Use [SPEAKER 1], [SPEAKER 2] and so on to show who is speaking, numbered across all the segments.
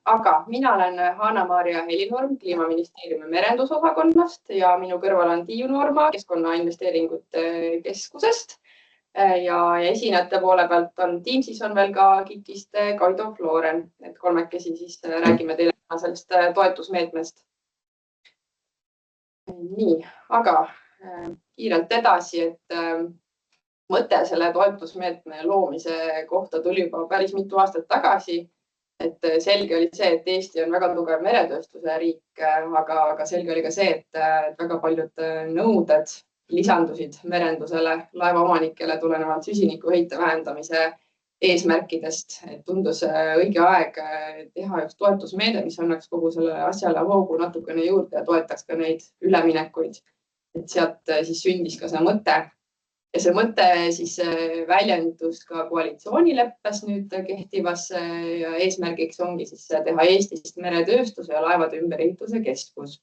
[SPEAKER 1] aga mina olen Hanna-Maria Helinorm Kliimaministeeriumi merendusosakonnast ja minu kõrval on Tiiu Noorma Keskkonnainvesteeringute Keskusest. Ja esinejate poole pealt on Teamsis on veel ka KIK-ist Kaido Floren, et kolmekesi siis räägime teile sellest toetusmeetmest. Nii, aga kiirelt edasi, et mõte selle toetusmeetme loomise kohta tuli juba päris mitu aastat tagasi. Et selge oli see, et Eesti on väga tugev meretööstuse riik, aga selge oli ka see, et väga paljud nõuded lisandusid merendusele laevaomanikele tulenevalt süsinikuheite vähendamise eesmärkidest. Et tundus õige aeg teha üks toetusmeede, mis annaks kogu selle asjale hoogu natukene juurde ja toetaks ka neid üleminekuid. Et sealt siis sündis ka see mõte. Ja see mõte siis väljendus ka koalitsioonileppes nüüd kehtivas ja eesmärgiks ongi siis teha Eestist meretööstuse ja laevade ümberehituse keskus.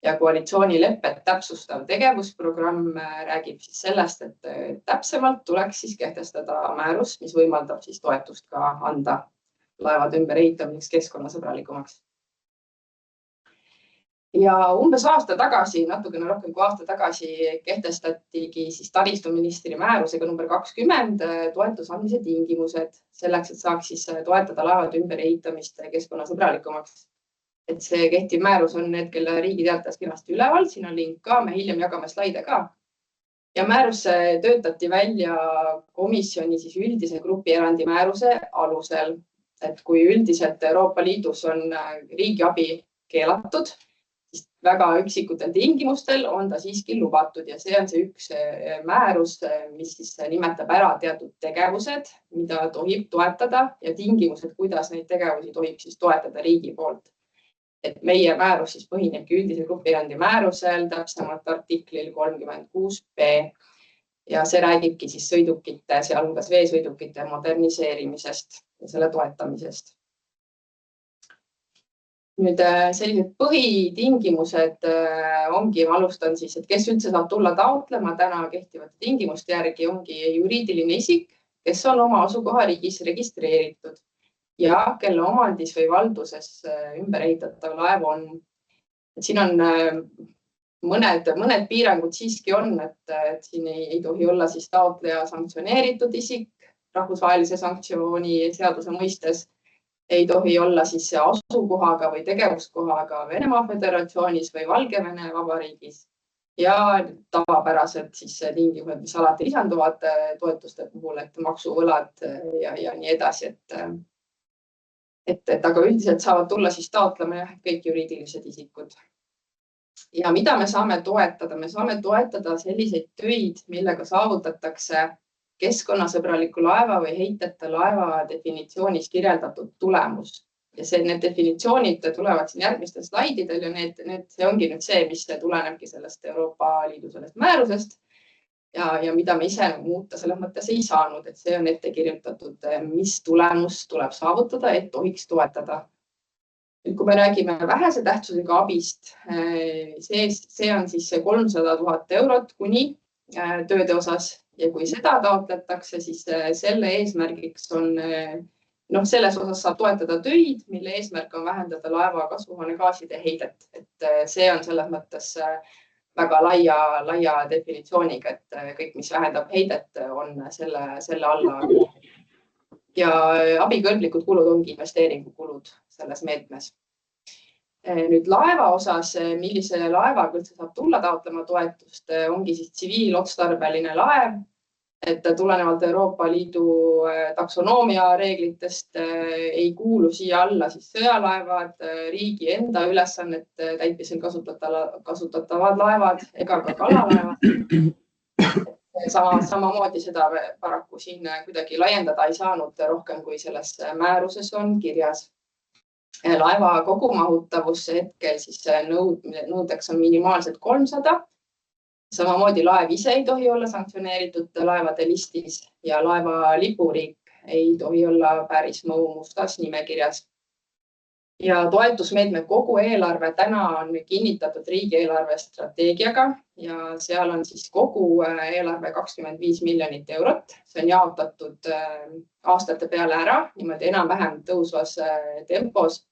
[SPEAKER 1] Ja koalitsioonileppet täpsustav tegevusprogramm räägib siis sellest, et täpsemalt tuleks siis kehtestada määrus, mis võimaldab siis toetust ka anda laevade ümberehitamiseks keskkonnasõbralikumaks. Ja umbes aasta tagasi, natukene rohkem kui aasta tagasi kehtestatigi siis taristuministri määrusega number 20 toetuse andmise tingimused selleks, et saaks siis toetada laevade ümberehitamist keskkonnasõbralikumaks. Et see kehtiv määrus on hetkel Riigi Teatajas kenasti üleval, siin on link ka, me hiljem jagame slaide ka. Ja määrus töötati välja komisjoni siis üldise grupierandi määruse alusel, et kui üldiselt Euroopa Liidus on riigiabi keelatud, siis väga üksikutel tingimustel on ta siiski lubatud ja see on see üks määrus, mis siis nimetab ära teatud tegevused, mida tohib toetada ja tingimused, kuidas neid tegevusi tohib siis toetada riigi poolt. Et meie määrus siis põhinebki üldise grupierandi määrusel, täpsemalt artiklil 36b ja see räägibki siis sõidukite, sealhulgas veesõidukite moderniseerimisest ja selle toetamisest. Nüüd sellised põhitingimused ongi, ma alustan siis, et kes üldse saab tulla taotlema täna kehtivate tingimuste järgi ongi juriidiline isik, kes on oma asukohariigis registreeritud ja kelle omandis või valduses ümberehitatav laev on. Et siin on mõned piirangud siiski on, et siin ei tohi olla siis taotleja sanktsioneeritud isik rahvusvahelise sanktsiooni seaduse mõistes. Ei tohi olla siis asukohaga või tegevuskohaga Venemaa Föderatsioonis või Valgevene Vabariigis. Ja tavapäraselt siis tingimused, mis alati lisanduvad toetuste puhul, et maksuvõlad ja nii edasi. Aga üldiselt saavad tulla siis taotlema kõik juriidilised isikud. Ja mida me saame toetada? Me saame toetada selliseid töid, millega saavutatakse keskkonnasõbraliku laeva või heiteta laeva definitsioonis kirjeldatud tulemus. Ja need definitsioonid tulevad siin järgmistel slaididel ja see ongi nüüd see, mis tulenebki sellest Euroopa Liidu sellest määrusest. Ja mida me ise muuta selles mõttes ei saanud, et see on ette kirjutatud, mis tulemus tuleb saavutada, et tohiks toetada. Nüüd, kui me räägime vähese tähtsusega abist, see on siis 300 000 eurot kuni tööde osas ja kui seda taotletakse, siis selle eesmärgiks on, selles osas saab toetada töid, mille eesmärk on vähendada laeva kasvuhoonegaaside heidet. Et see on selles mõttes väga laia definitsiooniga, et kõik, mis vähendab heidet, on selle alla. Ja abikõlblikud kulud ongi investeeringukulud selles meetmes. Nüüd laeva osas, millise laevaga üldse saab tulla taotlema toetust, ongi siis tsiviilotstarbeline laev, et tulenevalt Euroopa Liidu taksonoomia reeglitest ei kuulu siia alla siis sõjalaevad, riigi enda ülesannete täitmisel kasutatavad laevad ega ka kalalaevad. Samamoodi seda paraku siin kuidagi laiendada ei saanud rohkem, kui selles määruses on kirjas. Laeva kogumahutavus hetkel siis nõudeks on minimaalselt 300. Samamoodi laev ise ei tohi olla sanktsioneeritud laevade listis ja laeva lipuriik ei tohi olla päris mustas nimekirjas. Ja toetusmeetme kogu eelarve täna on kinnitatud riigieelarve strateegiaga ja seal on siis kogu eelarve 25 miljonit eurot. See on jaotatud aastate peale ära, niimoodi enam-vähem tõusvas tempos.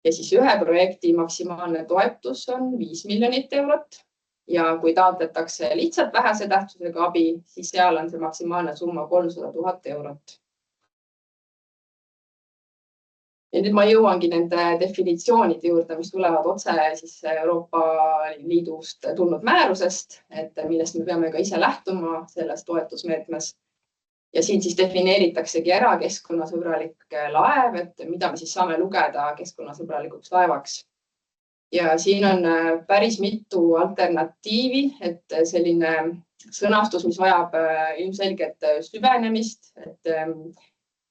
[SPEAKER 1] ja siis ühe projekti maksimaalne toetus on 5 miljonit eurot. Ja kui taotletakse lihtsalt vähese tähtsusega abi, siis seal on see maksimaalne summa 300 000 eurot. Ja nüüd ma jõuangi nende definitsioonide juurde, mis tulevad otse siis Euroopa Liidust tulnud määrusest, millest me peame ka ise lähtuma selles toetusmeetmes. Ja siin siis defineeritaksegi ära keskkonnasõbralik laev, et mida me siis saame lugeda keskkonnasõbralikuks laevaks. Ja siin on päris mitu alternatiivi, et selline sõnastus, mis vajab ilmselget süvenemist, et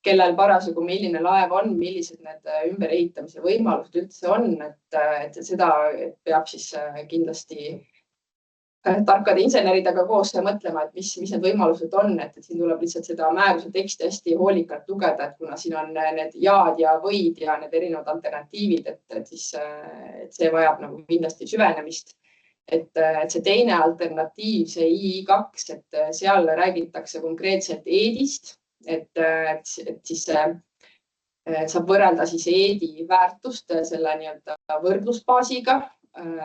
[SPEAKER 1] kellel parasjagu milline laev on, millised need ümberehitamise võimalused üldse on, et seda peab siis kindlasti tarkade inseneridega koos mõtlema, et mis need võimalused on, et siin tuleb lihtsalt seda määruse teksti hästi hoolikalt lugeda, et kuna siin on need jaad ja võid ja need erinevad alternatiivid, et see vajab nagu kindlasti süvenemist. Et see teine alternatiiv, see II2, et seal räägitakse konkreetselt eedist, et siis saab võrrelda siis eedi väärtust selle nii-öelda võrdlusbaasiga.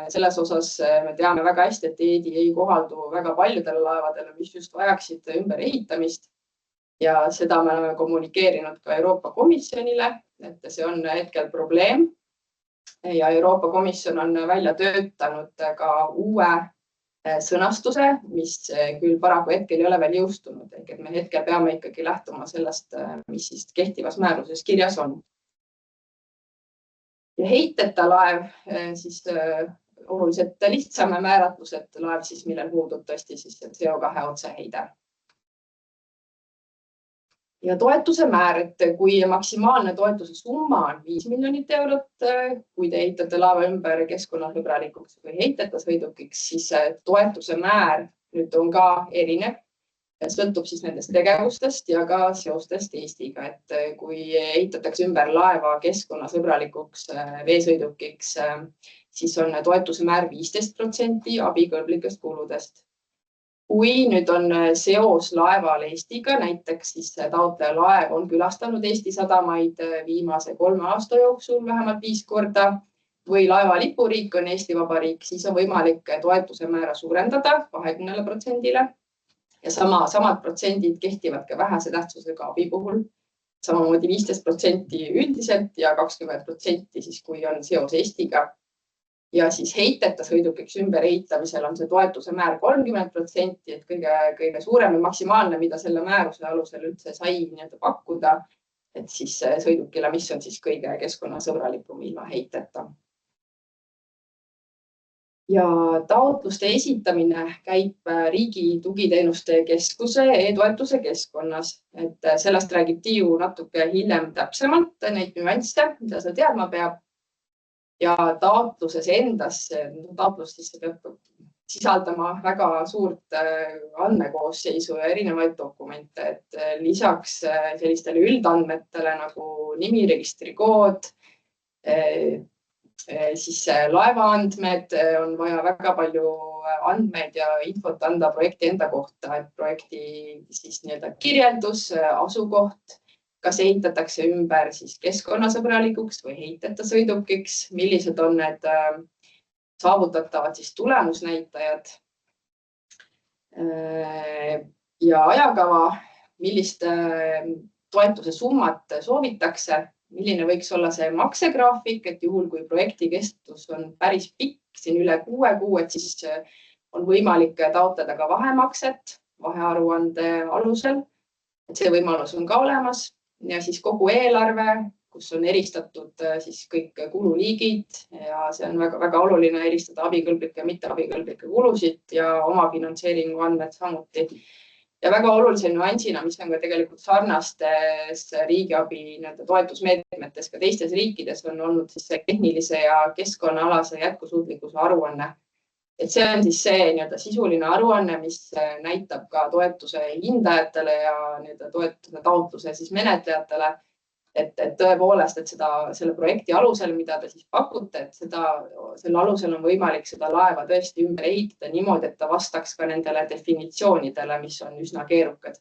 [SPEAKER 1] Selles osas me teame väga hästi, et eedi ei kohaldu väga paljudele laevadele, mis just vajaksid ümberehitamist. Ja seda me oleme kommunikeerinud ka Euroopa Komisjonile, et see on hetkel probleem. Ja Euroopa Komisjon on välja töötanud ka uue sõnastuse, mis küll paraku hetkel ei ole veel jõustunud, ehk et me hetkel peame ikkagi lähtuma sellest, mis siis kehtivas määruses kirjas on. Ja heiteta laev, siis oluliselt lihtsam määratlus, et laev siis, millel puudub tõesti siis CO2 otseheide. Ja toetuse määr, et kui maksimaalne toetuse summa on 5 miljonit eurot, kui te ehitate laeva ümber keskkonnasõbralikuks või heiteta sõidukiks, siis toetuse määr nüüd on ka erinev. Sõltub siis nendest tegevustest ja ka seostest Eestiga, et kui ehitatakse ümber laeva keskkonnasõbralikuks veesõidukiks, siis on toetuse määr 15% abikõlblikest kuludest. Kui nüüd on seos laeval Eestiga, näiteks siis taotleja laev on külastanud Eesti sadamaid viimase 3 aasta jooksul vähemalt 5 korda või laeva lipuriik on Eesti Vabariik, siis on võimalik toetuse määra suurendada 20%-le. Ja samad protsendid kehtivad ka vähese tähtsusega abi puhul. Samamoodi 15% üldiselt ja 20% siis, kui on seos Eestiga. Ja siis heiteta sõidukiks ümberehitamisel on see toetuse määr 30%, et kõige suurem ja maksimaalne, mida selle määruse alusel üldse sai pakkuda, et siis sõidukile, mis on siis kõige keskkonnasõbralikum ilma heiteta. Ja taotluste esitamine käib Riigi Tugiteenuste Keskuse e-toetuse keskkonnas, et sellest räägib Tiiu natuke hiljem täpsemalt neid nüansse, mida sa teadma peab. Ja taotluses endas, taotlus siis peab sisaldama väga suurt andmekoosseisu ja erinevaid dokumente, et lisaks sellistele üldandmetele nagu nimi, registrikood, siis laevaandmed, on vaja väga palju andmeid ja infot anda projekti enda kohta, et projekti siis nii-öelda kirjeldus, asukoht, kas ehitatakse ümber siis keskkonnasõbralikuks või heiteta sõidukiks, millised on need saavutatavad siis tulemusnäitajad ja ajakava, millist toetuse summat soovitakse, milline võiks olla see maksegraafik, et juhul kui projekti kestus on päris pikk, siin üle 6 kuu, et siis on võimalik taotleda ka vahemakset vahearuande alusel, et see võimalus on ka olemas. Ja siis kogu eelarve, kus on eristatud siis kõik kululiigid ja see on väga oluline eristada abikõlblikke ja mitteabikõlblikke kulusid ja omafinantseeringu andmed samuti. Ja väga olulise nüansina, mis on ka tegelikult sarnastes riigiabi toetusmeetmetes ka teistes riikides, on olnud siis tehnilise ja keskkonnaalase jätkusuutlikkuse aruanne. Et see on siis see sisuline aruanne, mis näitab ka toetuse hindajatele ja toetuse taotluse siis menetlejatele, et tõepoolest, et selle projekti alusel, mida te siis pakute, et selle alusel on võimalik seda laeva tõesti ümber ehitada niimoodi, et ta vastaks ka nendele definitsioonidele, mis on üsna keerukad.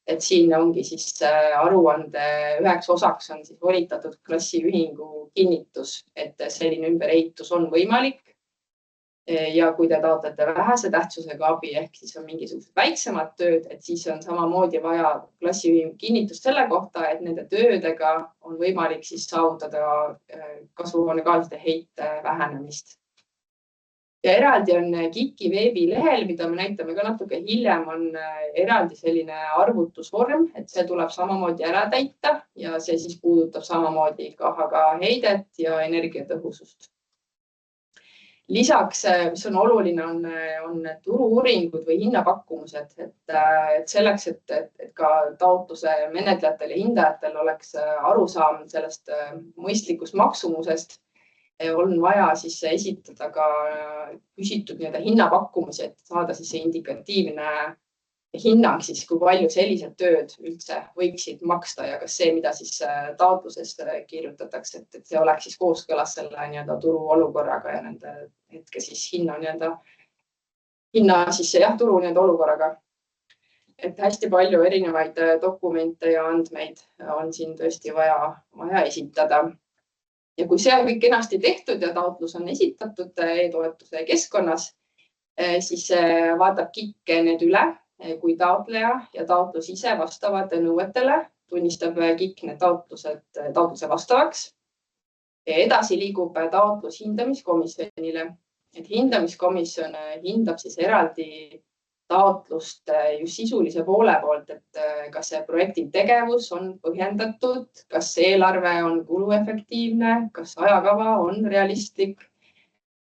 [SPEAKER 1] et siin ongi siis aruande üheks osaks on siis volitatud klassiühingu kinnitus, et selline ümberehitus on võimalik. Ja kui te taotlete vähese tähtsusega abi ehk siis on mingisugused väiksemad tööd, et siis on samamoodi vaja klassiühingu kinnitust selle kohta, et nende töödega on võimalik siis saavutada kasvuhoonegaaside heite vähenemist. Ja eraldi on KIK-i veebilehel, mida me näitame ka natuke hiljem, on eraldi selline arvutusvorm, et see tuleb samamoodi ära täita ja see siis puudutab samamoodi KHK heidet ja energiatõhusust. Lisaks, mis on oluline, on turu-uuringud või hinnapakkumused, et selleks, et ka taotluse menetlejatel ja hindajatel oleks arusaam sellest mõistlikust maksumusest, on vaja siis esitada ka küsitud hinnapakkumisi, et saada siis see indikatiivne hinnang, siis kui palju sellised tööd üldse võiksid maksta ja kas see, mida siis taotluses kirjutatakse, et see oleks siis kooskõlas selle turu olukorraga ja nende hetke siis hinna siis turu olukorraga. Et hästi palju erinevaid dokumente ja andmeid on siin tõesti vaja esitada. Ja kui see on kõik kenasti tehtud ja taotlus on esitatud e-toetuse keskkonnas, siis vaatab KIK need üle, kui taotleja ja taotlus ise vastavad nõuetele, tunnistab KIK need taotluse vastavaks. Edasi liigub taotlus hindamiskomisjonile. Et hindamiskomisjon hindab siis eraldi taotlust just sisulise poole poolt, et kas see projekti tegevus on põhjendatud, kas eelarve on kuluefektiivne, kas ajakava on realistlik.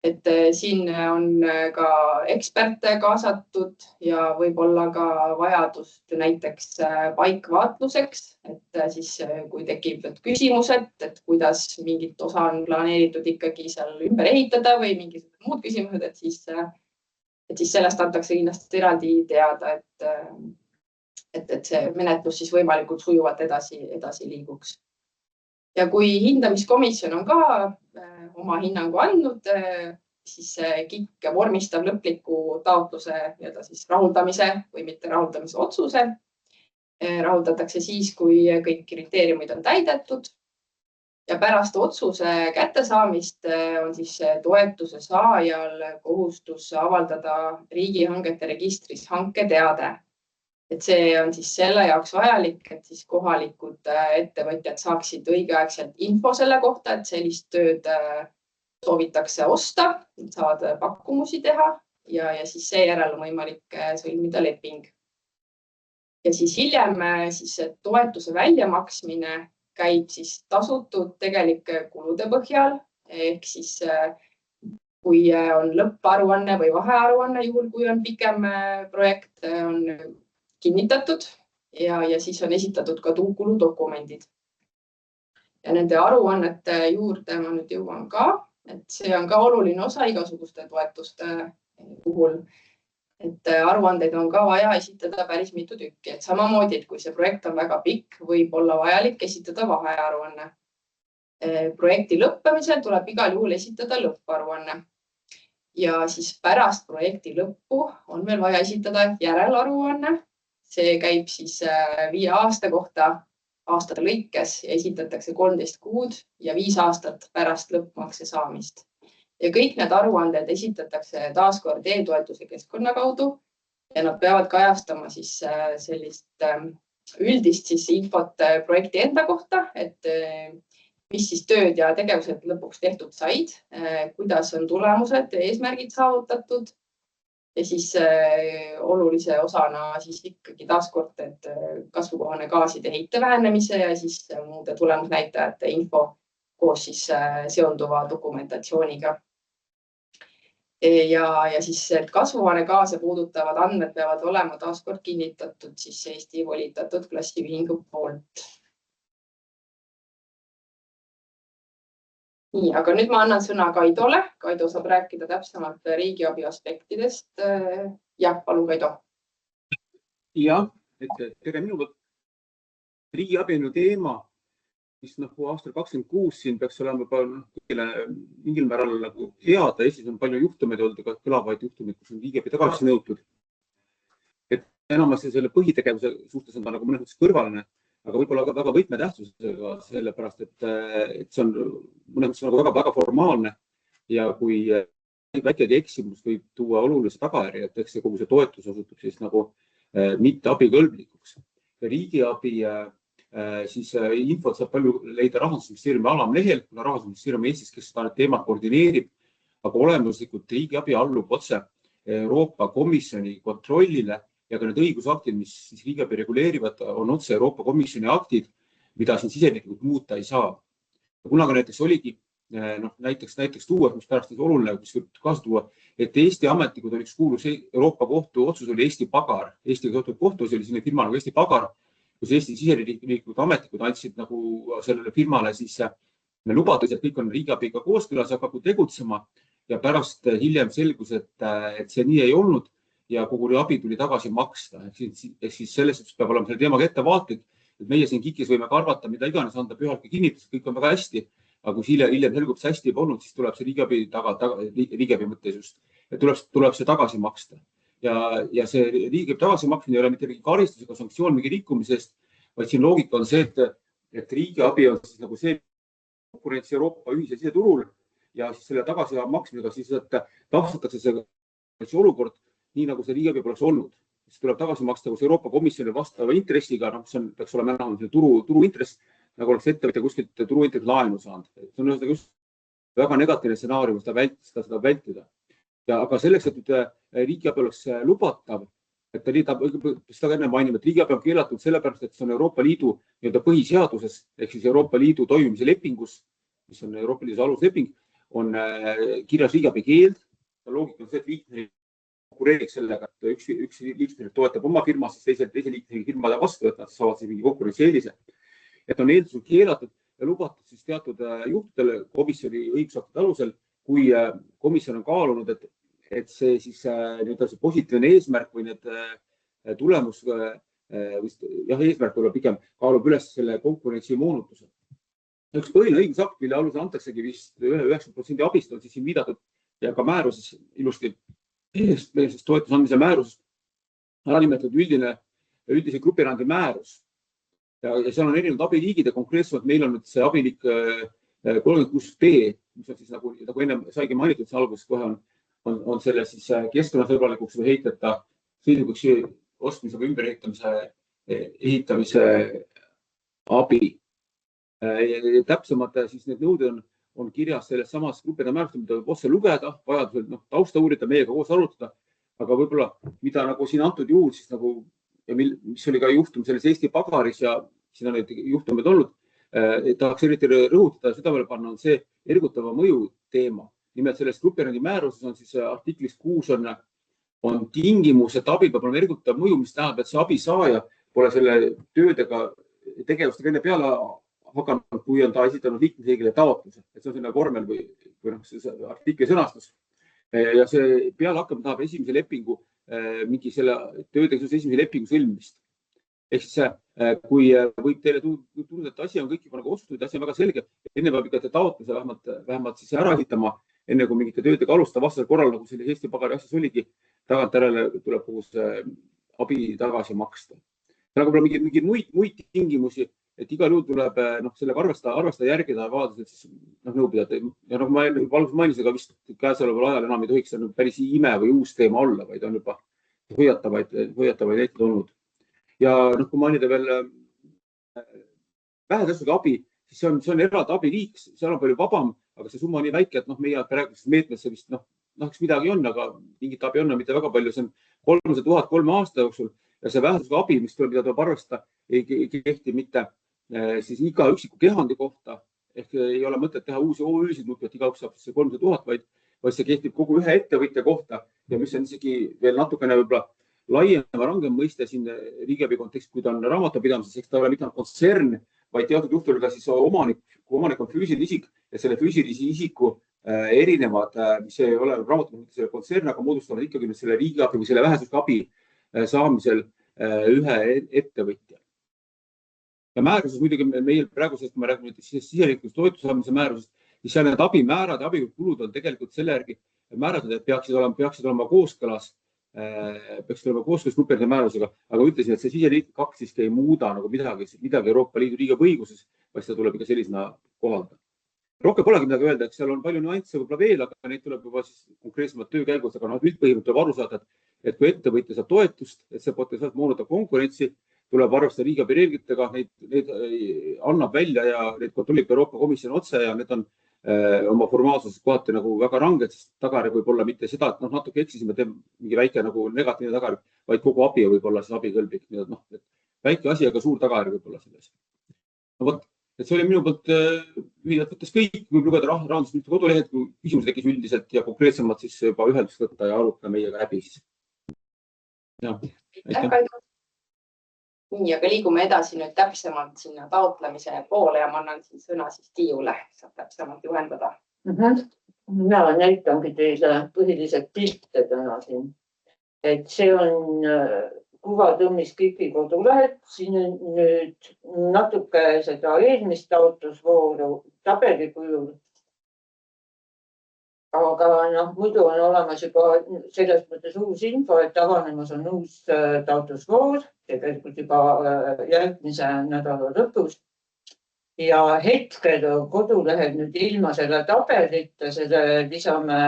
[SPEAKER 1] Et siin on ka eksperte kaasatud ja võib-olla ka vajadust näiteks paikvaatluseks, et siis kui tekib küsimused, et kuidas mingit osa on planeeritud ikkagi seal ümber ehitada või mingisugused muud küsimused, et siis sellest antakse kindlasti eraldi teada, et see menetlus siis võimalikult sujuvalt edasi liiguks. Ja kui hindamiskomisjon on ka oma hinnangu andnud, siis KIK vormistab lõpliku taotluse siis rahuldamise või mitte rahuldamise otsuse. Rahuldatakse siis, kui kõik kriteeriumid on täidetud. Ja pärast otsuse kättesaamist on siis toetuse saajal kohustus avaldada riigihangete registris hanketeade. Et see on siis selle jaoks vajalik, et siis kohalikud ettevõtjad saaksid õigeaegselt info selle kohta, et sellist tööd soovitakse osta, saavad pakkumusi teha ja siis seejärel on võimalik sõlmida leping. Ja siis hiljem siis toetuse väljamaksmine käib siis tasutud tegelike kulude põhjal, ehk siis kui on lõpparuanne või vahearuanne, juhul kui on pikem projekt, on kinnitatud ja siis on esitatud ka kuludokumendid. Ja nende aruannete juurde ma nüüd jõuan ka, et see on ka oluline osa igasuguste toetuste puhul. Et aruandeid on ka vaja esitada päris mitu tükki, et samamoodi, et kui see projekt on väga pikk, võib olla vajalik esitada vahearuanne. Projekti lõppemisel tuleb igal juhul esitada lõpparuanne. Ja siis pärast projekti lõppu on veel vaja esitada järelaruanne. See käib siis 5 aasta kohta aastate lõikes ja esitatakse 13 kuud ja 5 aastat pärast lõppmakse saamist. Ja kõik need aruanded esitatakse taaskord e-toetuse keskkonna kaudu ja nad peavad kajastama siis sellist üldist infot projekti enda kohta, et mis siis tööd ja tegevused lõpuks tehtud said, kuidas on tulemused ja eesmärgid saavutatud. Ja siis olulise osana siis ikkagi taaskord, et kasvuhoonegaaside heite vähenemise ja siis muude tulemusnäitajate info koos siis seonduva dokumentatsiooniga. Ja siis kasvuhoonegaase puudutavad andmed peavad olema taaskord kinnitatud siis Eesti volitatud klassiühingu poolt. Nii, aga nüüd ma annan sõna Kaidole. Kaido saab rääkida täpsemalt riigiabi aspektidest. Jah, palun Kaido.
[SPEAKER 2] Jah, tere minu poolt. Riigiabi on teema, mis aastal 2026 siin peaks olema mingil määral teada. Eestis on palju juhtumeid olnud, kõlavaid juhtumeid, kus on riigiabi tagasi nõutud. enamasti selle põhitegevuse suhtes on ta nagu mõnes mõttes kõrvaline, aga võib-olla väga võtmetähtsusega sellepärast, et see on mõnes mõttes nagu väga formaalne ja kui väikegi eksimus võib tuua olulise tagajärje, et eks see kogu see toetus osutub siis nagu mitte abikõlblikuks. Riigiabi siis infot saab palju leida Rahandusministeeriumi alamlehel, kuna Rahandusministeeriumi Eestis, kes seda teemat koordineerib, aga olemuslikult riigiabi allub otse Euroopa Komisjoni kontrollile ja ka need õigusaktid, mis siis riigiabi reguleerivad, on otse Euroopa Komisjoni aktid, mida siin siseriiklikult muuta ei saa. Kunagi näiteks oligi, näiteks tuua, mis pärast on oluline, mis võib kaasa tuua, et Eesti ametnikud on üks kuulus Euroopa kohtu otsus oli Eesti Pagar. Eesti kohtus oli selline firma nagu Eesti Pagar, kus Eesti siseriiklikud ametnikud andsid nagu sellele firmale siis lubadus, et kõik on riigiabiga kooskõlas, hakkab tegutsema ja pärast hiljem selgus, et see nii ei olnud ja kogu abi tuli tagasi maksta. Ehk siis selles peab olema selle teemaga ettevaatlik, et meie siin KIK-is võime ka arvata, mida iganes anda pühalgi kinnitus, kõik on väga hästi, aga kui hiljem selgub see hästi polnud, siis tuleb see riigiabi mõttes just, et tuleb see tagasi maksta. Ja see riigiabi tagasimaksmine ei ole mitte mingi karistus ega sanktsioon mingi rikkumisest, vaid siin loogika on see, et riigiabi on siis nagu see konkurents Euroopa ühise siseturul ja siis selle tagasimaksmisega siis taastatakse see olukord nii, nagu see riigiabi poleks olnud. Siis tuleb tagasi maksta koos Euroopa Komisjoni vastava intressiga, see peaks olema enam turuintress, nagu oleks ettevõtja kuskilt turuintress laenu saanud. See on just väga negatiivne stsenaarium, seda vältida. Aga selleks, et riigiabi oleks lubatav, et seda enne mainime, et riigiabi on keelatud sellepärast, et see on Euroopa Liidu põhiseaduses, ehk siis Euroopa Liidu toimimise lepingus, mis on Euroopa Liidus alusleping, on kirjas riigiabi keeld. Loogika on see, et liikmesriik konkureeriks sellega, et üks liikmesriik toetab oma firma, siis teise liikmesriigi firmade vastu, et nad saavad siis mingi konkurentsieelise. Et on eeldusel keelatud ja lubatud siis teatud juhtudel komisjoni õigusaktide alusel, kui komisjon on kaalunud, et see siis see positiivne eesmärk või need tulemus, eesmärk tuleb pigem kaalub üles selle konkurentsi moonutuse. Üks põhiline õigusakt, mille alusel antaksegi vist 90% abist on siis siin viidatud ja ka määruses ilusti toetuse andmise määruses ära nimetatud üldise grupierandi määrus. Ja seal on erinevad abiliigid ja konkreetselt meil on nüüd see abiliik 36B, mis on siis nagu enne saigi mainitud, see alguses kohe on selle siis keskkonnasõbralikuks või heiteta sõidukuks ostmise või ümberehitamise abi. Täpsemad siis need nõuded on kirjas selles samas grupide määrustes, mida võib otse lugeda, vajadusel tausta uurida, meiega koos arutada, aga võib-olla mida nagu siin antud juhul siis nagu, mis oli ka juhtum selles Eesti Pagaris ja siin on neid juhtumid olnud, tahaks eriti rõhutada ja südamele panna, on see ergutava mõju teema. Nimelt selles grupierandi määruses on siis artiklis 6 on tingimus, et abi peab olema ergutav mõju, mis tähendab, et see abisaaja pole selle töödega tegevustega enne peale hakanud, kui on ta esitanud liikmesriigile taotluse. Et see on selline vormel või artikli sõnastus. Ja see peale hakkab tahab esimese lepingu, mingi selle töötegevuse esimese lepingu sõlmimist. Ehk siis, kui võib teile tunda, et asi on kõik juba nagu otsustatud, asi on väga selge, enne peab ikka taotluse vähemalt siis ära esitama, enne kui mingite töödega alustada vastasel korral, nagu selle Eesti Pagari asjas oligi, tagantjärele tuleb kogu see abi tagasi maksta. Aga pole mingeid muid tingimusi, et igal juhul tuleb sellega arvestada järgida vajadusel siis nõu pidada. Ja nagu ma alguses mainisin, aga vist käesoleval ajal enam ei tohiks see päris ime või uus teema olla, vaid on juba hoiatavaid näiteid olnud. Ja kui mainida veel vähetähtsusega abi, siis see on eraldi abiliik, seal on palju vabam, aga see summa on nii väike, et meie praeguses meetmes see vist eks midagi on, aga mingit abi on mitte väga palju, see on 300 000 3 aasta jooksul ja see vähetähtsusega abi, mida tuleb arvestada, ei kehti mitte siis iga üksiku kehandi kohta, ehk ei ole mõtet teha uusi OÜ-sid, et igaüks saab 300 000, vaid see kehtib kogu ühe ettevõtja kohta ja mis on isegi veel natukene võib-olla laiem ja rangem mõiste siin riigiabi kontekst, kui ta on raamatupidamises, eks ta ole mitte kontsern, vaid teatud juhtudel ka siis omanik, kui omanik on füüsiline isik ja selle füüsilise isiku erinevad, mis ei ole raamatupidamisele kontsern, aga moodustavad ikkagi selle riigiabi või selle vähetähtsusega abi saamisel ühe ettevõtja. Ja määruses muidugi meil praegusest, kui me räägime siseriiklikust toetuse andmise määrusest, siis seal need abimäärad ja abikulud on tegelikult selle järgi määratud, et peaksid olema kooskõlas peaks tulema koostöösgruppi määrusega, aga ütlesin, et see siseriiklik akt siiski ei muuda nagu midagi Euroopa Liidu riigiõiguses, vaid seda tuleb ikka sellisena kohaldada. Rohkem polegi midagi öelda, eks seal on palju nüansse võib-olla veel, aga neid tuleb juba siis konkreetsemalt töö käigus, aga üldpõhimõtteliselt tuleb aru saada, et kui ettevõtja saab toetust, et see potentsiaalselt moonutab konkurentsi, tuleb arvestada riigiabi reeglitega, neid annab välja ja neid kontrollib Euroopa Komisjon otse ja need on oma formaalsuses kohati nagu väga ranged, sest tagajärg võib olla mitte seda, et natuke eksisime, teeme mingi väike nagu negatiivne tagajärg, vaid kogu abi võib olla siis abikõlblik. Väike asi, aga suur tagajärg võib olla selles. No võt, et see oli minu poolt lühidalt võttes kõik, võib lugeda Rahandusministri kodulehed, kui küsimus tekkis üldiselt ja konkreetsemalt siis juba ühendust võtta ja arutada meiega läbi siis.
[SPEAKER 1] Nii, aga liigume edasi nüüd täpsemalt sinna taotlemise poole ja ma annan siin sõna siis Tiiule, saab täpsemalt juhendada.
[SPEAKER 3] Mina näitangi teile põhilised pilte täna siin. Et see on kuvatõmmis KIK-i kodulehed. Siin on nüüd natuke seda eelmist taotlusvooru tabeli kujul. Aga muidu on olemas juba selles mõttes uus info, et avanemas on uus taotlusvoor, tegelikult juba järgmise nädala lõpus. Ja hetkel kodulehel nüüd ilma selle tabelita, selle lisame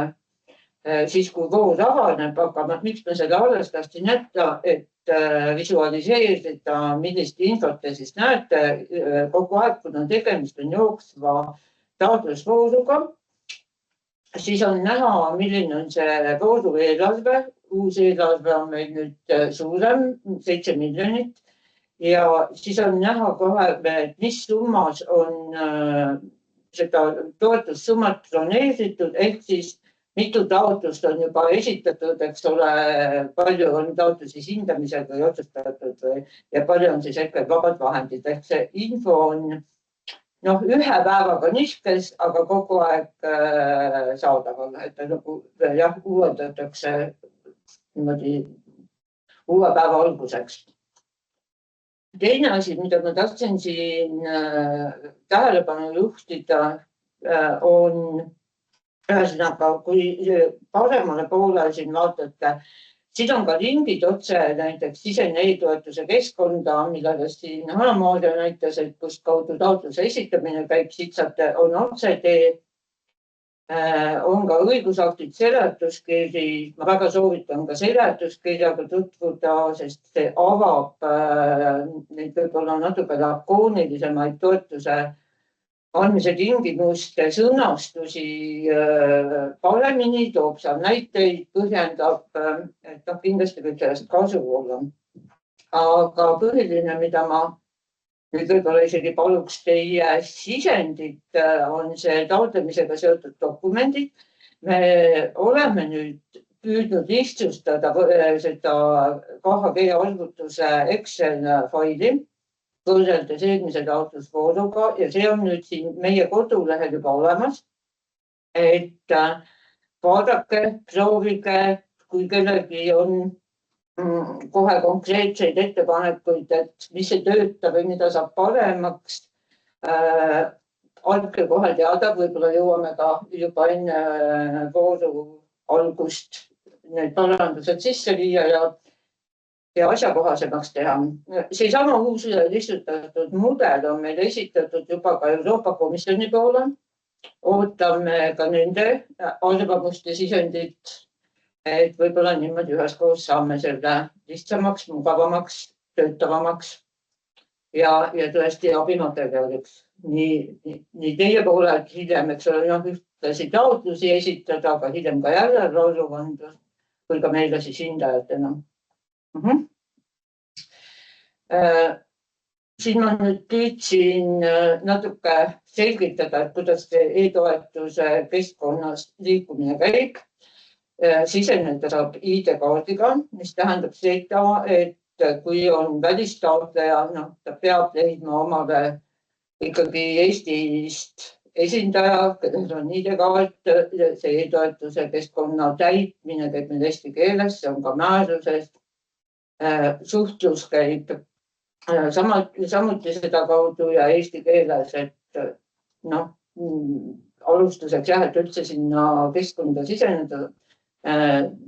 [SPEAKER 3] siis, kui voor avaneb, aga miks me selle alles tahtsin jätta, et visualiseerida, millist infot te siis näete kogu aeg, kuna tegemist on jooksva taotlusvooruga. Siis on näha, milline on see vooru eelarve. Uus eelarve on meil nüüd suurem, 7 miljonit. Ja siis on näha kohe, et mis summas on seda toetussummat planeeritud, ehk siis mitu taotlust on juba esitatud, eks ole, palju on taotlusi hindamisega või otsustatud ja palju on siis hetkel vabad vahendid. Ehk see info on ühe päevaga nihkes, aga kogu aeg saadaval, et uuendatakse niimoodi uue päeva alguseks. Teine asi, mida ma tahtsin siin tähelepanu juhtida, on ühesõnaga, kui paremale poole siin vaatate, siin on ka lingid otse näiteks sisene e-toetuse keskkonda, millest siin Hanna-Maarja näitas, et kust kaudu taotluse esitamine käib, siit saate, on otsetee, on ka õigusaktid, seletuskiri. Ma väga soovitan ka seletuskirjaga tutvuda, sest see avab neid võib-olla natuke lakoonilisemaid toetuse andmise tingimuste sõnastusi paremini, toob seal näiteid, põhjendab, et kindlasti võib sellest kasu olla. Aga põhiline, mida ma nüüd võib-olla isegi paluks teie sisendit, on see taotlemisega seotud dokumendid. Me oleme nüüd püüdnud lihtsustada seda KHG arvutuse Excel-faili võrreldes eelmise taotlusvooruga ja see on nüüd siin meie kodulehel juba olemas. Et vaadake, proovige, kui kellelgi on kohe konkreetseid ettepanekuid, et mis ei tööta või mida saab paremaks. Andke kohe teada, võib-olla jõuame ka juba enne vooru algust need parandused sisse viia ja asjakohasemaks teha. Seesama uus lihtsustatud mudel on meil esitatud juba ka Euroopa Komisjoni poole. Ootame ka nende arvamuste sisendit, et võib-olla niimoodi üheskoos saame selle lihtsamaks, mugavamaks, töötavamaks ja tõesti abimaterjaliks. Nii teie poole, et hiljem, eks ole, ühtlasi taotlusi esitada, aga hiljem ka järelevalvevandus või ka meile siis hindajatena. Siin ma nüüd püüdsin natuke selgitada, et kuidas e-toetuse keskkonnas liikumine käib. Siseneda saab ID-kaardiga, mis tähendab seda, et kui on välistaotleja, ta peab leidma omale ikkagi Eestist esindaja, kellel on ID-kaart, see e-toetuse keskkonna täitmine käib meil eesti keeles, see on ka määruses. Suhtlus käib samuti seda kaudu ja eesti keeles, et alustuseks et üldse sinna keskkonda siseneda,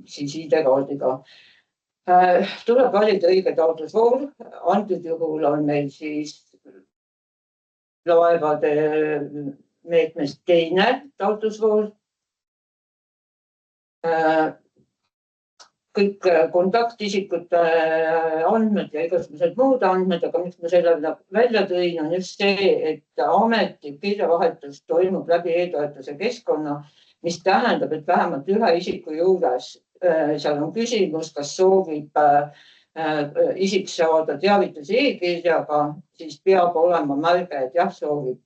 [SPEAKER 3] siis ID-kaardiga. Tuleb valida õige taotlusvoor. Antud juhul on meil siis laevade meetmest teine taotlusvoor. Kõik kontaktisikute andmed ja igasugused muud andmed, aga miks ma selle välja tõin, on just see, et ametlik kirjavahetus toimub läbi e-toetuse keskkonna, mis tähendab, et vähemalt ühe isiku juures seal on küsimus, kas soovib isik saada teavitusi e-kirjaga, siis peab olema märge, et jah, soovib.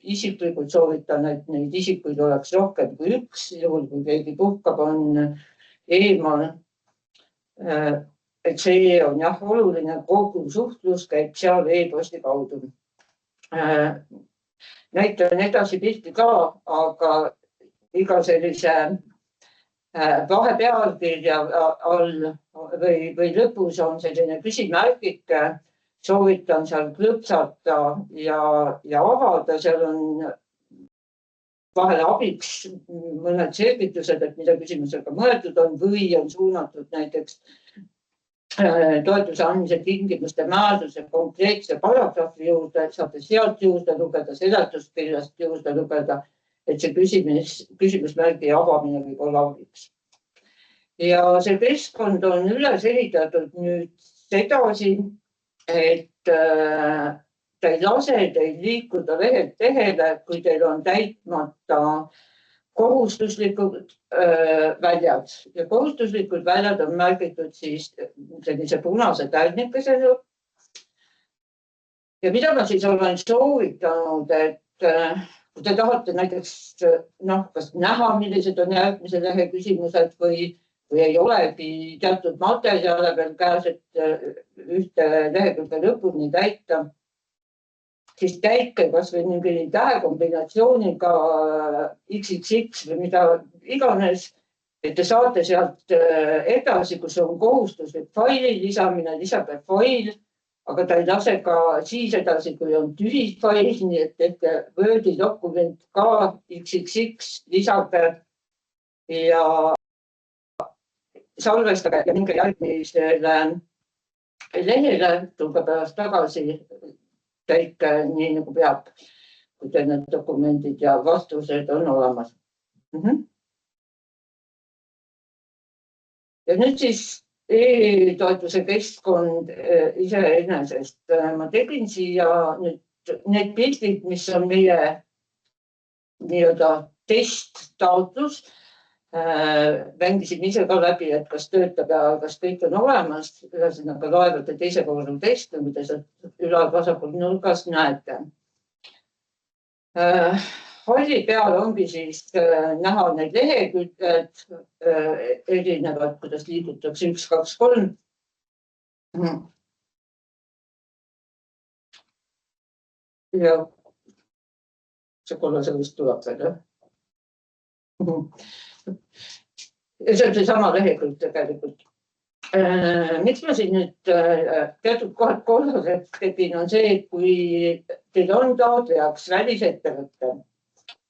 [SPEAKER 3] Isiklikult soovitan, et neid isikuid oleks rohkem kui üks, juhul kui keegi puhkab, on eemal. Et see on jah oluline, kogu suhtlus käib seal e-posti kaudu. Näitan edasi pilti ka, aga iga sellise vahepealkirja all või lõpus on selline küsimärgike, soovitan seal klõpsata ja avada, seal on vahel abiks mõned selgitused, et mida küsimusega mõeldud on või on suunatud näiteks toetuse andmise tingimuste määruse konkreetse paragrahvi juurde, saate sealt juurde lugeda, seletuskirjast juurde lugeda, et see küsimusmärgi avamine võib olla abiks. Ja see keskkond on üles ehitatud nüüd sedasi, et ta ei lase teil liikuda lehelt lehele, kui teil on täitmata kohustuslikud väljad. Ja kohustuslikud väljad on märgitud siis sellise punase tärnikesega. Ja mida ma siis olen soovitanud, et kui te tahate näiteks kas näha, millised on järgmise lehe küsimused või ei olegi teatud materjale veel käes, et ühte lehekülge lõpuni täita, siis täitke kas või mingi tähekombinatsiooniga XXX või mida iganes, et te saate sealt edasi, kus on kohustuslik faili lisamine, lisage fail, aga ta ei lase ka siis edasi, kui on tühi fail, nii et tehke Wordi dokument ka XXX, lisage ja salvestage ja minge järgmisele lehele, tulge pärast tagasi, täitke nii nagu peab, kui teil need dokumendid ja vastused on olemas. Ja nüüd siis e-toetuse keskkond iseenesest. Ma tegin siia nüüd need pildid, mis on meie nii-öelda testtaotlus. Mängisin ise ka läbi, et kas töötab ja kas kõik on olemas. Ühesõnaga laevade teise korral test, mida ülal vasakul nurgas näete. Halli peal ongi siis näha need leheküljed erinevad, kuidas liigutakse 1, 2, 3. Ja see kollase vist tuleb veel. Ja see on seesama lehekülg tegelikult. Miks ma siin nüüd teatud kohad kollased tegin, on see, et kui teil on taotlejaks välisettevõtte,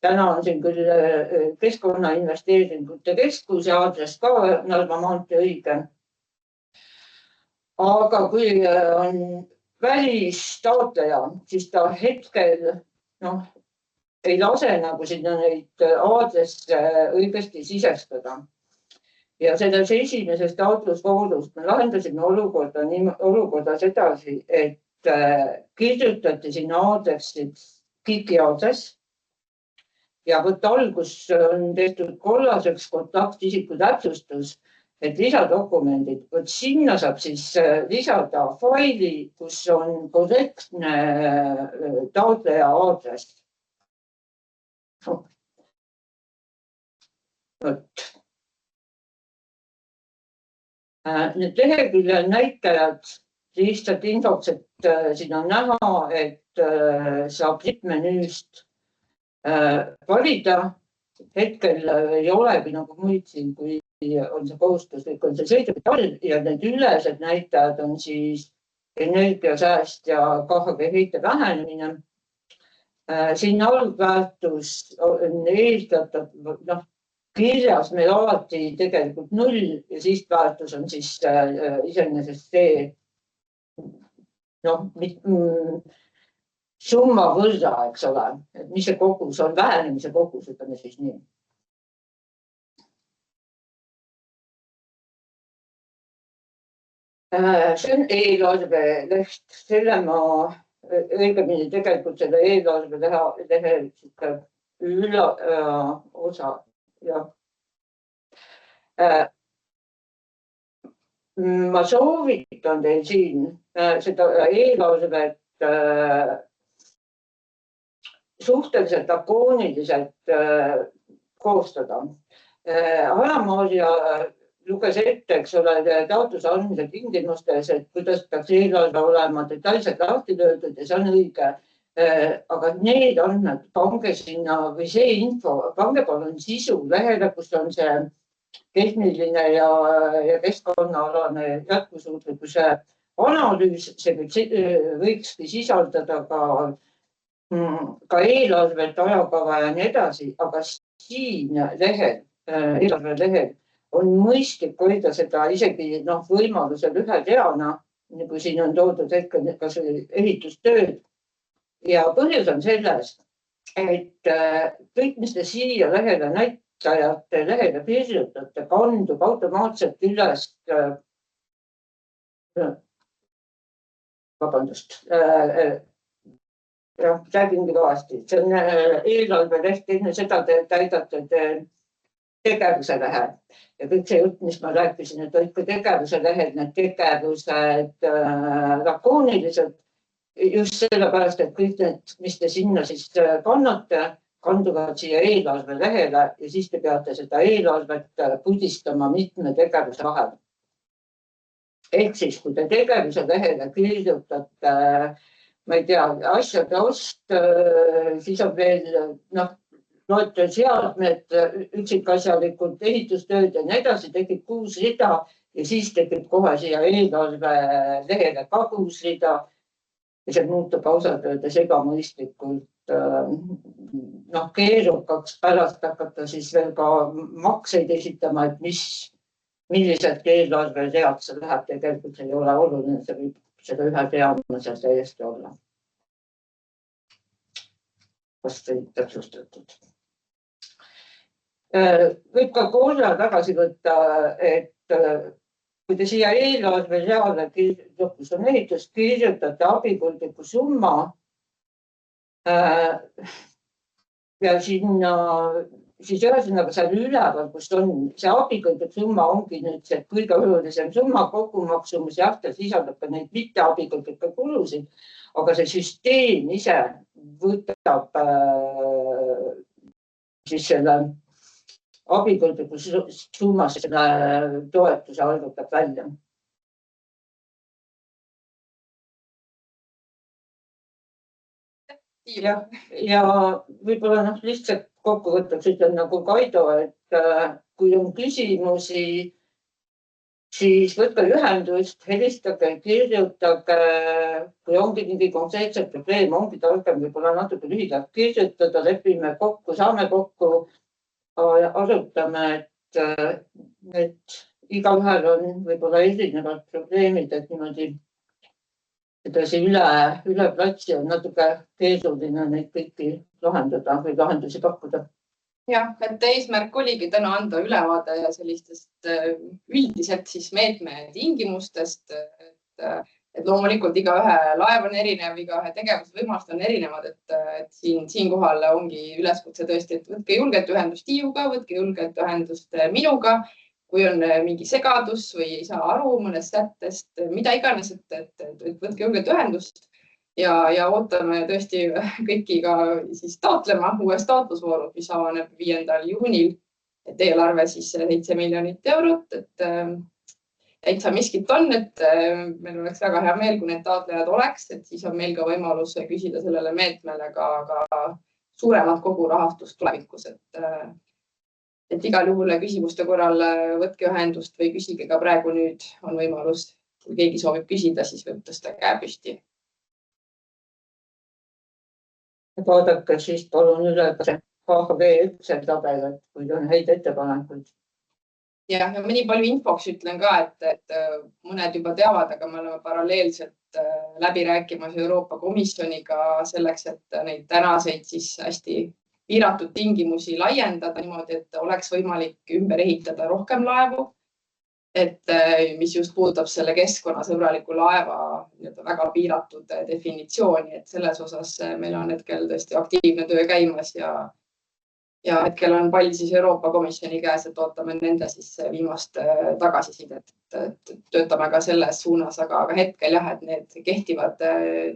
[SPEAKER 3] täna on siin küll Keskkonnainvesteeringute Keskuse aadress ka Narva maantee õige. Aga kui on välistaotleja, siis ta hetkel ei lase nagu sinna neid aadresse õigesti sisestada. Ja selles esimeses taotlusvoorust me lahendasime olukorda sedasi, et kirjutati sinna aadressid KIK-i aadress ja võtta algus on tehtud kollaseks kontaktisiku täpsustus, et lisadokumendid. Võt sinna saab siis lisada faili, kus on korrektne taotleja aadress. Need lehekülje näitajad lihtsalt infoks, et siin on näha, et saab lippmenüüst valida. Hetkel ei olegi nagu muid siin, kui on see kohustuslik, on see sõidupidal ja need ülesed näitajad on siis energiasääst ja KHG heite vähenemine. Siin algväärtus on eeldatud kirjas meil alati tegelikult 0 ja sihtväärtus on siis iseenesest see summa võrra, eks ole, et mis see kogus on, vähenemise kogus, ütleme siis nii. See on eelarveleht, selle ma õigemini tegelikult selle eelarvelehe osa. Ja. Ma soovitan teil siin seda eelarvet suhteliselt lakooniliselt koostada. Alamaaria luges ette, eks ole, taotluse andmise tingimustes, et kuidas peaks eelarve olema detailselt lahti löödud ja see on õige. Aga need andmed pange sinna või see info, pange palun sisu lehele, kus on see tehniline ja keskkonnaalane jätkusuutlikkuse analüüs, see võikski sisaldada ka eelarvet, ajakava ja nii edasi, aga siin lehel, eelarve lehel on mõistlik hoida seda isegi võimalusel ühe reana, nagu siin on toodud hetkel kas ehitustööd. Ja põhjus on selles, et kõik, mis te siia lehele näitajate lehele kirjutate, kandub automaatselt üles, vabandust, räägingi kõvasti, see on eelarveleht, enne seda te täidate tegevuse lehe ja kõik see jutt, mis ma rääkisin, et olid ka tegevuse lehed, need tegevused lakooniliselt, just sellepärast, et kõik need, mis te sinna siis kannate, kanduvad siia eelarve lehele ja siis te peate seda eelarvet pudistama mitme tegevuse vahel. Ehk siis, kui te tegevuse lehele kirjutate, ma ei tea, asjade ost, siis on veel, loete seadmed, üksikasjalikud ehitustööd ja nii edasi, tekib 6 rida ja siis tekib kohe siia eelarve lehele ka 6 rida. Ja see muutub ausalt öeldes ebamõistlikult keerukaks pärast hakata siis veel ka makseid esitama, et millised eelarve read see läheb, tegelikult see ei ole oluline, see võib seda ühe reana seal täiesti olla. Vast ei täpsustatud. Võib ka korra tagasi võtta, et kui te siia eelarve reale, kus on ehitus, kirjutate abikõlbliku summa ja sinna, siis ühesõnaga seal üleval, kus on see abikõlblik summa, ongi nüüd see kõige olulisem summa, kogumaksumus ja ta sisaldab ka neid mitte abikõlblikke kulusid, aga see süsteem ise võtab siis selle abikõlbliku summas selle toetuse arvutab välja. Ja võib-olla lihtsalt kokkuvõtteks ütlen nagu Kaido, et kui on küsimusi, siis võtke ühendust, helistage, kirjutage, kui ongi mingi konkreetset probleem, ongi targem võib-olla natuke lühidalt kirjutada, lepime kokku, saame kokku, arutame, et igaühel on võib-olla erinevad probleemid, et niimoodi edasi üle platsi on natuke keeruline neid kõiki lahendada või lahendusi pakkuda.
[SPEAKER 1] Jah, et eesmärk oligi täna anda ülevaade sellistest üldiselt siis meetme tingimustest, et loomulikult igaühe laev on erinev, igaühe tegevusvõimalused on erinevad, et siinkohal ongi üleskutse tõesti, et võtke julgelt ühendust Tiiuga, võtke julgelt ühendust minuga, kui on mingi segadus või ei saa aru mõnest sättest, mida iganes, et võtke julgelt ühendust ja ootame tõesti kõiki ka siis taotlema uues taotlusvoorud, mis avaneb 5. juunil, et eelarve siis 7 miljonit eurot, et täitsa miskit on, et meil oleks väga hea meel, kui need taotlejad oleks, et siis on meil ka võimalus küsida sellele meetmele ka suuremat kogurahastust tulevikus, et igal juhul küsimuste korral võtke ühendust või küsige ka praegu nüüd on võimalus, kui keegi soovib küsida, siis võib tõsta käe püsti.
[SPEAKER 3] Vaadake siis palun üle HHV Excel tabel, et kui on häid ettepanekuid.
[SPEAKER 1] Ja nii palju infoks ütlen ka, et mõned juba teavad, aga me oleme paralleelselt läbi rääkimas Euroopa Komisjoniga selleks, et neid tänaseid siis hästi piiratud tingimusi laiendada niimoodi, et oleks võimalik ümber ehitada rohkem laevu. Et mis just puudutab selle keskkonnasõbraliku laeva väga piiratud definitsiooni, et selles osas meil on hetkel tõesti aktiivne töö käimas ja hetkel on pall siis Euroopa Komisjoni käes, et ootame nende siis viimast tagasisidet. Töötame ka selles suunas, aga hetkel jah, et need kehtivad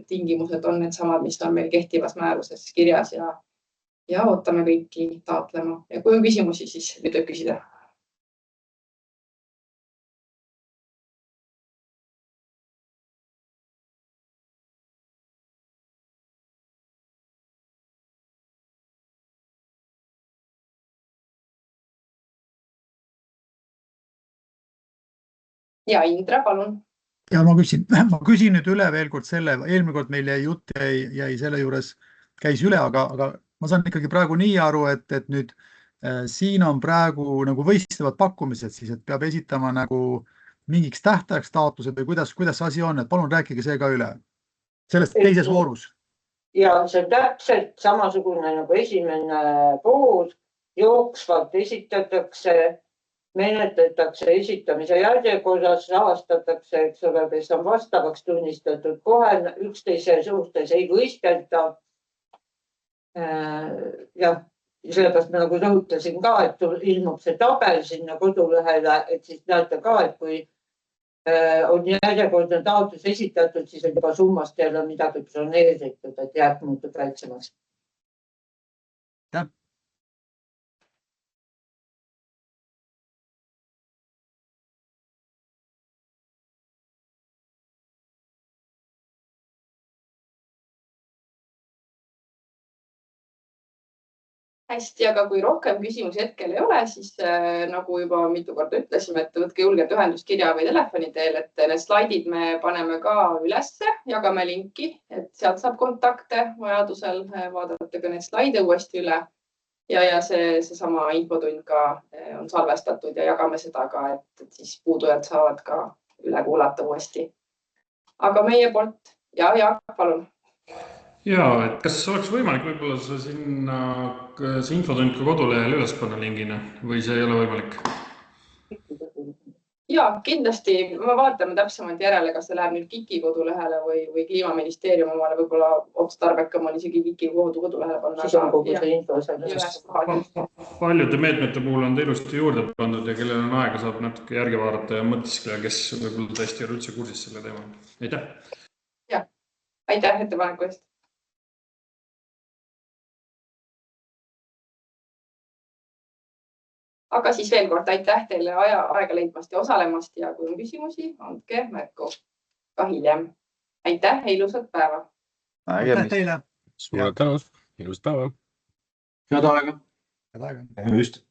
[SPEAKER 1] tingimused on need samad, mis on meil kehtivas määruses kirjas ja ootame kõiki taotlema. Ja kui on küsimusi, siis nüüd võib küsida. Ja Indra, palun.
[SPEAKER 4] Ja ma küsin nüüd üle veel kord selle, eelmine kord meil jäi jutt jäi selle juures, käis üle, aga ma saan ikkagi praegu nii aru, et nüüd siin on praegu nagu võistlevad pakkumised siis, et peab esitama nagu mingiks tähtajaks taotlused või kuidas asi on, et palun rääkige see ka üle sellest teises voorus.
[SPEAKER 3] Ja see on täpselt samasugune nagu esimene voor, jooksvalt esitatakse, menetletakse esitamise järjekorras, rahastatakse, eks ole, kes on vastavaks tunnistatud kohe, üksteise suhtes ei võistelda. Ja sellepärast ma nagu rõhutasin ka, et ilmub see tabel sinna kodulehele, et siis näete ka, et kui on järjekordne taotlus esitatud, siis on juba summast jälle midagi broneeritud, et jääb muutub väiksemaks.
[SPEAKER 1] Hästi, aga kui rohkem küsimusi hetkel ei ole, siis nagu juba mitu korda ütlesime, et võtke julgelt ühenduskirja või telefoni teel, et need slaidid me paneme ka ülesse, jagame linki, et sealt saab kontakte vajadusel, vaadata ka need slaide uuesti üle. Ja seesama infotund ka on salvestatud ja jagame seda ka, et siis puudujad saavad ka üle kuulata uuesti. Aga meie poolt ja Jaak, palun.
[SPEAKER 5] Ja, et kas oleks võimalik võib-olla sinna see infotund ka kodulehel üles panna lingina või see ei ole võimalik?
[SPEAKER 1] Ja, kindlasti me vaatame täpsemalt järele, kas see läheb nüüd KIK-i kodulehele või Kliimaministeeriumi omale, võib-olla otstarbekam on isegi KIK-i kodulehele panna.
[SPEAKER 3] Siis on kogu see info selles.
[SPEAKER 5] Paljude meetmete puhul on ta ilusti juurde pandud ja kellel on aega saab natuke järgi vaadata ja mõtiskle, kes võib-olla tõesti ei ole üldse kursis selle teema. Aitäh!
[SPEAKER 1] Ja, aitäh ettepaneku eest! Aga siis veel kord aitäh teile aega leidmast ja osalemast ja kui on küsimusi, andke märku ka hiljem. Aitäh, ilusat päeva!
[SPEAKER 4] Aitäh teile!
[SPEAKER 6] Suured tänud, ilusat päeva!
[SPEAKER 2] Head aega!
[SPEAKER 4] Head aega!
[SPEAKER 6] Just!